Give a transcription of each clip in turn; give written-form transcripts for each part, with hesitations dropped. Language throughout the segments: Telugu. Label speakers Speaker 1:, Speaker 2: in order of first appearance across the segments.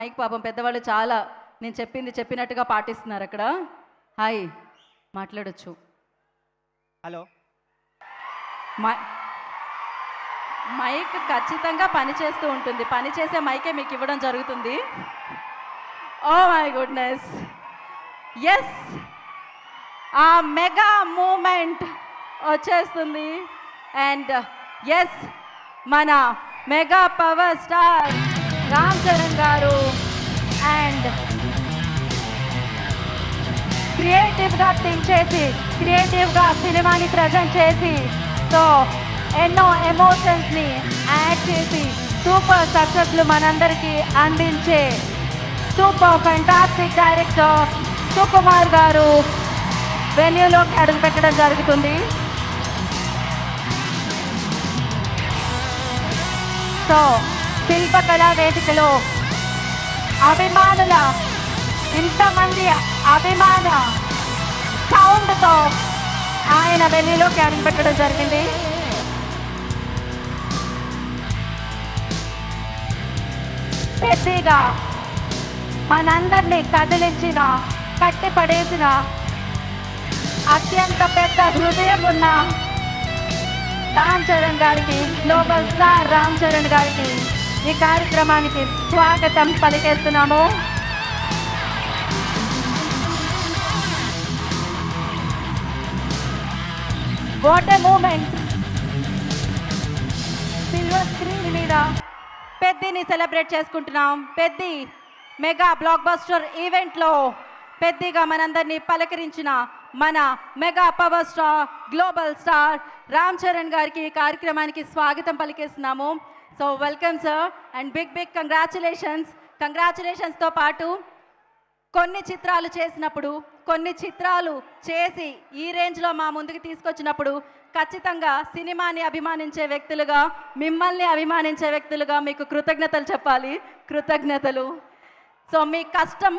Speaker 1: మైక్ పాపం పెద్దవాళ్ళు చాలా నేను చెప్పింది చెప్పినట్టుగా పాటిస్తున్నారు అక్కడ. హాయ్ మాట్లాడొచ్చు.
Speaker 2: హలో.
Speaker 1: మైక్ ఖచ్చితంగా పనిచేస్తూ ఉంటుంది. పనిచేసే మైకే మీకు ఇవ్వడం జరుగుతుంది. ఓ మై గుడ్నెస్, ఎస్, ఆ మెగా మూమెంట్ వచ్చేస్తుంది. అండ్ ఎస్, మన mega power star Ram Charan గారు అండ్ క్రియేటివ్గా థింక్ చేసి క్రియేటివ్గా సినిమాని ప్రజెంట్ చేసి సో ఎన్నో ఎమోషన్స్ని యాడ్ చేసి సూపర్ సక్సెస్లు మనందరికీ అందించే సూపర్ ఫెంటాస్టిక్ డైరెక్టర్ సుకుమార్ గారు వెన్యూలోకి అడుగుపెట్టడం జరుగుతుంది. సో శిల్పకళా వేదికలో అభిమానుల ఇంతమంది అభిమాన సౌండ్తో ఆయన వెన్యూలోకి అడుగుపెట్టడం జరిగింది. పెద్దగా మనందరినీ కదిలించిన కట్టిపడేసిన అత్యంత పెద్ద హృదయం ఉన్న రామ్ చరణ్ గారికి, గ్లోబల్ స్టార్ రామ్ చరణ్ గారికి ఈ కార్యక్రమానికి స్వాగతం పలికేస్తున్నాము. What a moment. Silver screen మీద పెద్దిని సెలబ్రేట్ చేసుకుంటున్నాం. పెద్ది మెగా బ్లాక్ బస్టర్ ఈవెంట్లో పెద్దిగా మనందరినీ పలకరించిన మన mega power star global star Ram Charan గారికి ఈ కార్యక్రమానికి స్వాగతం పలికేస్తున్నాము. So welcome sir and big కంగ్రాచులేషన్స్తో పాటు కొన్ని చిత్రాలు చేసినప్పుడు, కొన్ని చిత్రాలు చేసి ఈ రేంజ్లో మా ముందుకు తీసుకొచ్చినప్పుడు ఖచ్చితంగా సినిమాని అభిమానించే వ్యక్తులుగా, మిమ్మల్ని అభిమానించే వ్యక్తులుగా మీకు కృతజ్ఞతలు చెప్పాలి. కృతజ్ఞతలు. సో మీ కష్టం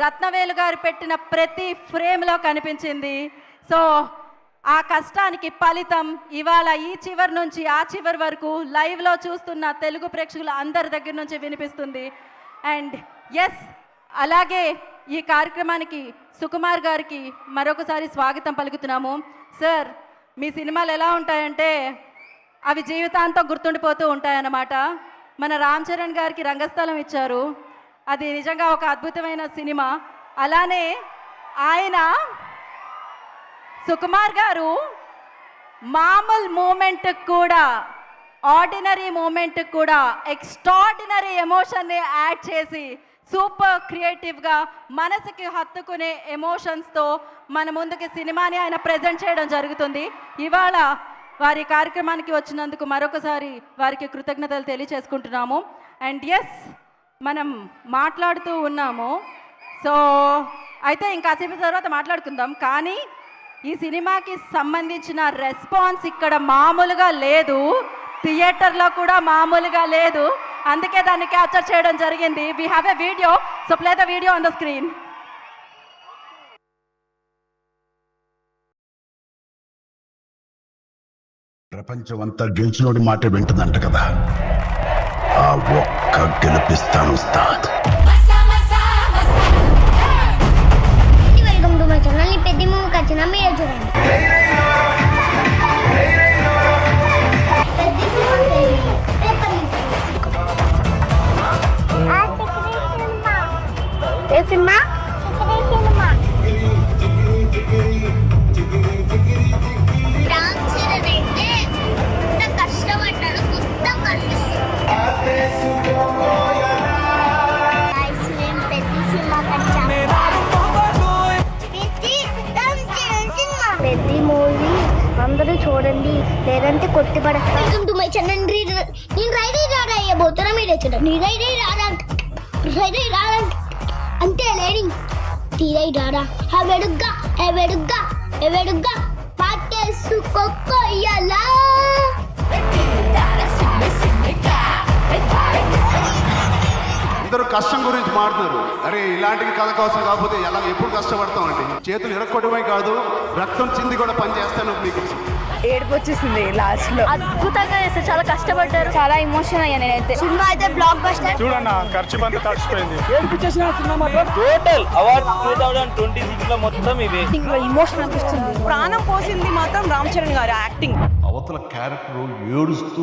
Speaker 1: రత్నవేలు గారు పెట్టిన ప్రతి ఫ్రేమ్లో కనిపించింది. సో ఆ కష్టానికి ఫలితం ఇవాళ ఈ చివరి నుంచి ఆ చివరి వరకు లైవ్లో చూస్తున్న తెలుగు ప్రేక్షకులు అందరి దగ్గర నుంచి వినిపిస్తుంది. అండ్ ఎస్, అలాగే ఈ కార్యక్రమానికి సుకుమార్ గారికి మరొకసారి స్వాగతం పలుకుతున్నాము. సార్, మీ సినిమాలు ఎలా ఉంటాయంటే అవి జీవితాంతం గుర్తుండిపోతూ ఉంటాయన్నమాట. మన రామ్ చరణ్ గారికి రంగస్థలం ఇచ్చారు, అది నిజంగా ఒక అద్భుతమైన సినిమా. అలానే ఆయన సుకుమార్ గారు మామూలు మూమెంట్ కూడా, ఆర్డినరీ మూమెంట్ కూడా ఎక్స్ట్రాడినరీ ఎమోషన్ని యాడ్ చేసి సూపర్ క్రియేటివ్గా మనసుకి హత్తుకునే ఎమోషన్స్తో మన ముందుకి సినిమాని ఆయన ప్రజెంట్ చేయడం జరుగుతుంది. ఇవాళ వారి కార్యక్రమానికి వచ్చినందుకు మరొకసారి వారికి కృతజ్ఞతలు తెలియచేసుకుంటున్నాము. అండ్ ఎస్, మనం మాట్లాడుతూ ఉన్నాము. సో అయితే ఇంకాసేపు తర్వాత మాట్లాడుకుందాం. కానీ ఈ సినిమాకి సంబంధించిన రెస్పాన్స్ ఇక్కడ మామూలుగా లేదు, థియేటర్లో కూడా మామూలుగా లేదు. అందుకే దాన్ని క్యాప్చర్ చేయడం జరిగింది. We have a video, so play the video on the screen.
Speaker 3: ప్రపంచం అంతా గెలిచినోడి మాట వింటుందంట కదా, ఆ ఒక్క గెలిపిస్తాను ఉస్తాద్.
Speaker 4: Welcome to my channel. పెద్ద మూవీ వచ్చిన మీరే చూడండి. సినిమా రామ్ చరణ్ అయితే ఎంత కష్టపడ్డాడు మొత్తం కనిపిస్తుంది. పెద్ద మూవీ అందరూ చూడండి, లేదంటే కొట్టిపడ. Welcome to my channel. నేను రైడీ రాడా అయ్యబోతున్నా, మీరే చూడండి. రైడీ రాడా అంతే లేడీ తీరై రాడా. ఎవెడుగ్గా పాటేసుకోయ్యలా.
Speaker 5: ఇద్దరు కష్టం గురించి మాట్లాడుతున్నారు. అరే ఇలాంటి కథ కోసం కాకపోతే ఎలా ఎప్పుడు కష్టపడతామండి. చేతులు ఇరక్కొట్టమే కాదు, రక్తం చింది కూడా పని చేస్తాను మీకు.
Speaker 6: ఏడుపు వచ్చేసింది లాస్ట్ లో.
Speaker 4: అద్భుతంగా చేస్తారు, చాలా కష్టపడ్డారు, చాలా ఎమోషన్ అయ్యా నేనైతే. సినిమా అయితే బ్లాక్ బస్టర్.
Speaker 7: చూడన్నా ఖర్చు అంతా తడిచిపోయింది.
Speaker 8: టోటల్ అవార్డ్ 2026 లో మొత్తం ఇవే.
Speaker 6: ఎమోషన్ అనిపిస్తుంది. ప్రాణం పోసింది మాత్రం రామ్ చరణ్ గారు యాక్టింగ్.
Speaker 5: అవతల క్యారెక్టర్ ఏడుస్తూ